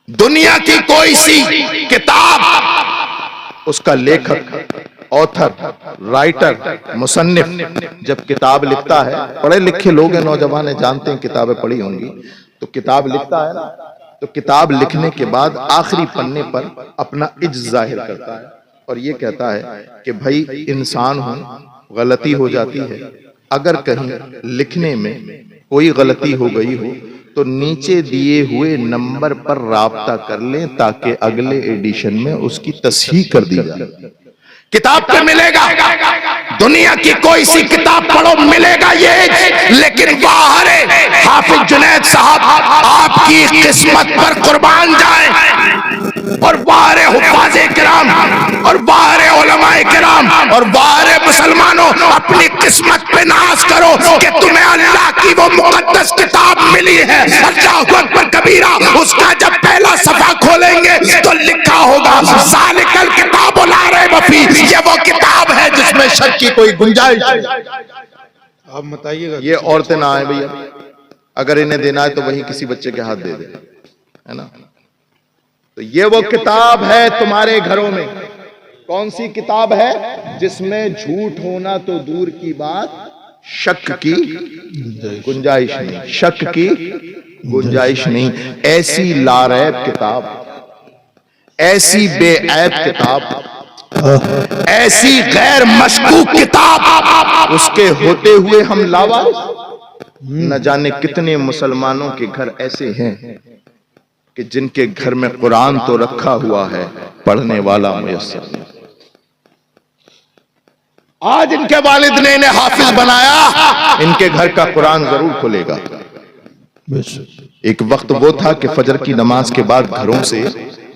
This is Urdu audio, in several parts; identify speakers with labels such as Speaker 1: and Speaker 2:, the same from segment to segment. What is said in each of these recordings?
Speaker 1: دنیا کی کوئی سی کتاب اس کا لیکھک، آتھر، رائٹر، مصنف جب کتاب لکھتا ہے، پڑھے لکھے لوگ ہیں، نوجوان جانتے ہیں، کتابیں پڑھی ہوں گی، تو کتاب لکھتا ہے نا، تو کتاب لکھنے کے بعد آخری پنے پر اپنا عجز ظاہر کرتا ہے اور یہ کہتا ہے کہ بھائی انسان ہوں، غلطی ہو جاتی ہے، اگر کہیں لکھنے میں کوئی غلطی ہو گئی ہو تو نیچے دیے ہوئے نمبر پر رابطہ کر لیں تاکہ اگلے ایڈیشن میں اس کی تصحیح کر دی جائے۔ کتاب پہ ملے گا، دنیا کی کوئی سی کتاب پڑھو ملے گا یہ، لیکن باہر حافظ جنید صاحب آپ کی قسمت پر قربان جائیں، اور باہر حفاظ کرام اور باہر علماء کرام اور باہر مسلمانوں اپنی قسمت پہ ناز کرو کہ تمہیں اللہ کی وہ مقدس کتاب ملی ہے۔ اللہ اکبر کبیرہ، اس کا جب پہلا صفحہ کھولیں گے تو لکھا ہوگا ذالک الکتاب لا ریب فیہ، یہ وہ کتاب ہے جس میں شک کی کوئی گنجائش نہیں۔
Speaker 2: آپ بتائیے گا،
Speaker 1: یہ عورتیں نہ آئیں بھیا، اگر انہیں دینا ہے تو وہی کسی بچے کے ہاتھ دے دے، ہے نا؟ تو یہ وہ کتاب ہے تمہارے گھروں میں، کون سی کتاب ہے؟ جس میں جھوٹ ہونا تو دور کی بات، شک کی گنجائش نہیں، شک کی گنجائش نہیں۔ ایسی لاریب کتاب، ایسی بے عیب کتاب، ایسی غیر مشکوک کتاب، اس کے ہوتے ہوئے ہم لاوارث۔ نہ جانے کتنے مسلمانوں کے گھر ایسے ہیں کہ جن کے گھر میں قرآن تو رکھا ہوا ہے، پڑھنے والا میسر نہیں۔ آج ان کے والد نے انہیں حافظ بنایا، ان کے گھر کا قرآن ضرور کھلے گا۔ ایک وقت وہ تھا کہ فجر کی نماز کے بعد گھروں سے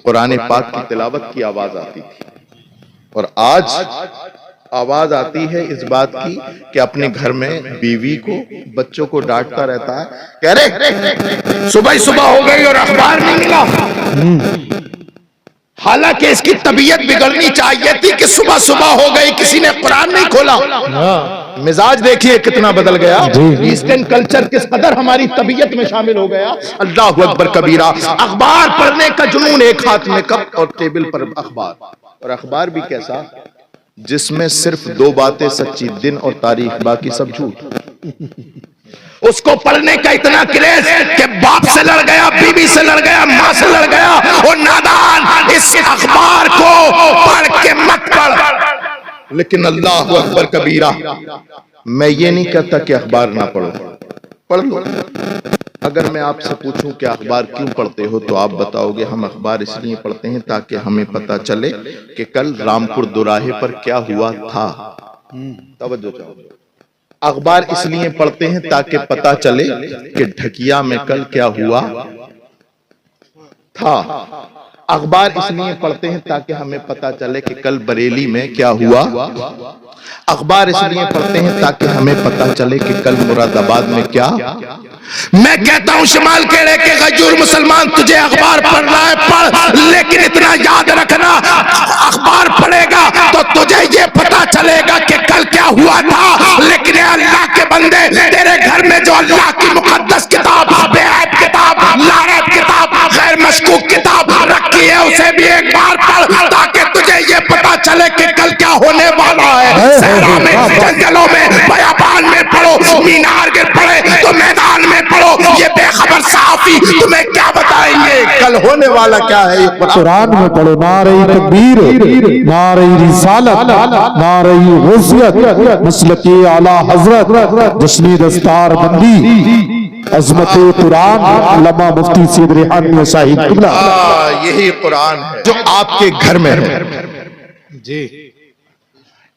Speaker 1: قرآن پاک کی تلاوت کی آواز آتی تھی، اور آج آواز آتی ہے اس بات کی کہ اپنے گھر میں بیوی کو، بچوں کو ڈانٹتا رہتا ہے کہ ارے صبح صبح ہو گئی اور اخبار نہیں ملا، حالانکہ اس کی طبیعت بگڑنی چاہیے تھی کہ صبح صبح ہو گئی کسی نے قرآن نہیں کھولا۔ مزاج دیکھیے کتنا بدل گیا، ایسٹرن کلچر کس قدر ہماری طبیعت میں شامل ہو گیا۔ اللہ اکبر کبیرہ، اخبار پڑھنے کا جنون، ایک ہاتھ میں کپ اور ٹیبل پر اخبار، اور اخبار بھی کیسا جس میں صرف دو باتیں سچی، دن اور تاریخ، باقی سب جھوٹ۔ اس کو پڑھنے کا اتنا کریز کہ باپ سے لڑ گیا، بیوی سے لڑ گیا، ماں سے لڑ گیا، اور نادان اس اخبار کو پڑھ کے مت پڑھ۔ لیکن اللہ اکبر کبیرہ، میں یہ نہیں کہتا کہ اخبار نہ پڑھو، پڑھ لو۔ اگر میں آپ سے پوچھوں کہ اخبار کیوں پڑھتے ہو تو آپ بتاؤ گے ہم اخبار اس لیے پڑھتے ہیں تاکہ ہمیں پتہ چلے کہ کل رامپور دوراہے پر کیا ہوا تھا۔ توجہ چاہو، اخبار اس لیے پڑھتے ہیں تاکہ پتہ چلے کہ ڈھکیا میں کل کیا ہوا تھا۔ اخبار اس لیے پڑھتے ہیں تاکہ ہمیں پتہ چلے کہ کل بریلی میں کیا ہوا۔ اخبار اس لیے پڑھتے ہیں تاکہ ہمیں پتہ چلے کہ کل مراد آباد میں کیا۔ میں کہتا ہوں شمال کیڑے کے غیور مسلمان، تجھے اخبار پڑھنا ہے پڑھ، لیکن اتنا یاد رکھنا اخبار پڑھے گا تو تجھے یہ پتہ چلے گا کہ کل کیا ہوا تھا۔ لیکن اے اللہ کے بندے، تیرے گھر میں جو اللہ کی مقدس کتاب، بے عیب کتاب، لاریب کتاب، غیر مشکوک کتاب رکھی ہے، اسے بھی ایک بار پڑھ تاکہ تجھے یہ پتہ چلے کہ کل کیا ہونے والا ہے۔ صحرا میں، جنگلوں میں، بیابان میں پڑھو، مینار کے پڑھے تو میدان میں پڑھو، یہ بے خبر صحافی تمہیں کیا بتائیں گے کل ہونے والا کیا ہے۔
Speaker 3: قرآن میں پڑھو، نعرہ تکبیر، نعرہ رسالت، نعرہ غزوت، مسلک اعلی حضرت، جشن دستار بندی، عظمت قرآن، علامہ مفتی سید ریحانی صاحب قبلہ۔
Speaker 1: یہی قرآن ہے جو آپ کے گھر میں ہے۔
Speaker 2: جی،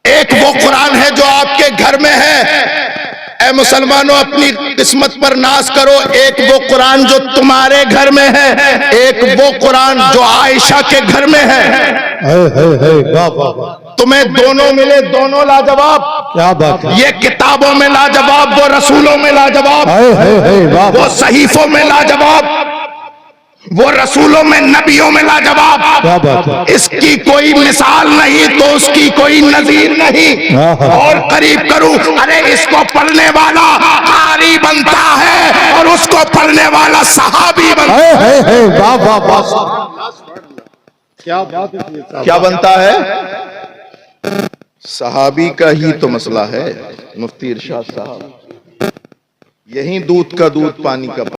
Speaker 1: ایک وہ قرآن ہے جو آپ کے گھر میں ہے۔ اے مسلمانوں، اپنی قسمت پر ناز کرو۔ ایک وہ قرآن جو تمہارے گھر میں ہے، ایک وہ قرآن جو عائشہ کے گھر میں ہے۔ تمہیں دونوں ملے، دونوں لاجواب۔
Speaker 3: کیا بات ہے،
Speaker 1: یہ کتابوں میں لاجواب، وہ رسولوں میں لاجواب، وہ صحیفوں میں لاجواب۔ وہ رسولوں میں نبیوں میں لاجواب،
Speaker 3: کیا بات ہے،
Speaker 1: اس کی کوئی مثال نہیں تو اس کی کوئی نظیر نہیں۔ اور قریب کروں، ارے اس کو پڑھنے والا قاری بنتا ہے اور اس کو پڑھنے والا صحابی بنتا ہے۔
Speaker 3: واہ واہ واہ،
Speaker 1: کیا بنتا ہے؟ صحابی کا ہی تو مسئلہ ہے مفتی ارشاد صاحب، یہی دودھ کا دودھ پانی کا